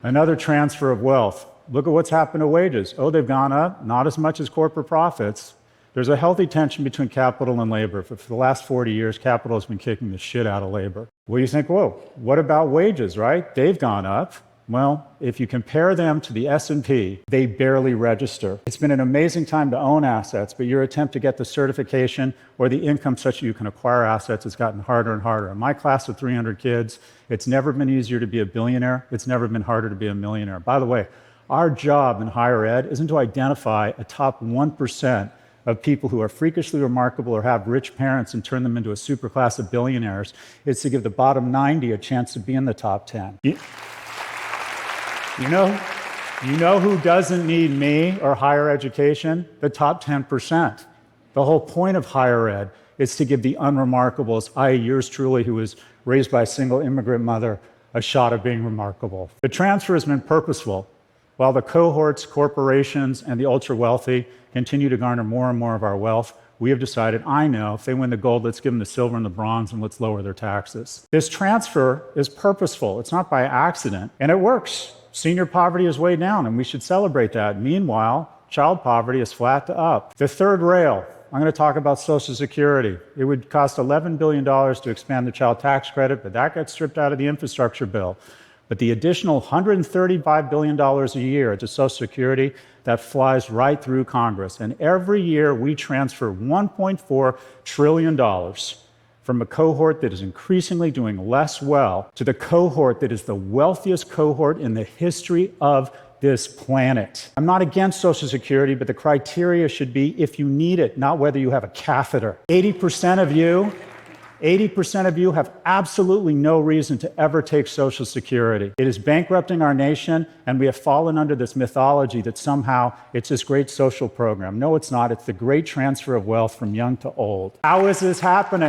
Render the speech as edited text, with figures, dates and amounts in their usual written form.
Another transfer of wealth. Look at what's happened to wages. Oh, they've gone up, not as much as corporate profits. There's a healthy tension between capital and labor. For the last 40 years, capital has been kicking the shit out of labor. Well, you think, whoa, what about wages, right? They've gone up. Well, if you compare them to the S&P, they barely register. It's been an amazing time to own assets, but your attempt to get the certification or the income such that you can acquire assets has gotten harder and harder. In my class of 300 kids, it's never been easier to be a billionaire. It's never been harder to be a millionaire. By the way, our job in higher ed isn't to identify a top 1% of people who are freakishly remarkable or have rich parents and turn them into a superclass of billionaires. It's to give the bottom 90 a chance to be in the top 10. You know who doesn't need me or higher education? The top 10%. The whole point of higher ed is to give the unremarkables, i.e. yours truly, who was raised by a single immigrant mother, a shot of being remarkable. The transfer has been purposeful. While the cohorts, corporations, and the ultra-wealthy continue to garner more and more of our wealth, we have decided, I know, if they win the gold, let's give them the silver and the bronze and let's lower their taxes. This transfer is purposeful. It's not by accident, and it works. Senior poverty is way down, and we should celebrate that. Meanwhile, child poverty is flat to up. The third rail, I'm going to talk about Social Security. It would cost $11 billion to expand the child tax credit, but that got stripped out of the infrastructure bill. But the additional $135 billion a year to Social Security, that flies right through Congress. And every year we transfer $1.4 trillion from a cohort that is increasingly doing less well to the cohort that is the wealthiest cohort in the history of this planet. I'm not against Social Security, but the criteria should be if you need it, not whether you have a catheter. 80% of you have absolutely no reason to ever take Social Security. It is bankrupting our nation, and we have fallen under this mythology that somehow it's this great social program. No, it's not. It's the great transfer of wealth from young to old. How is this happening?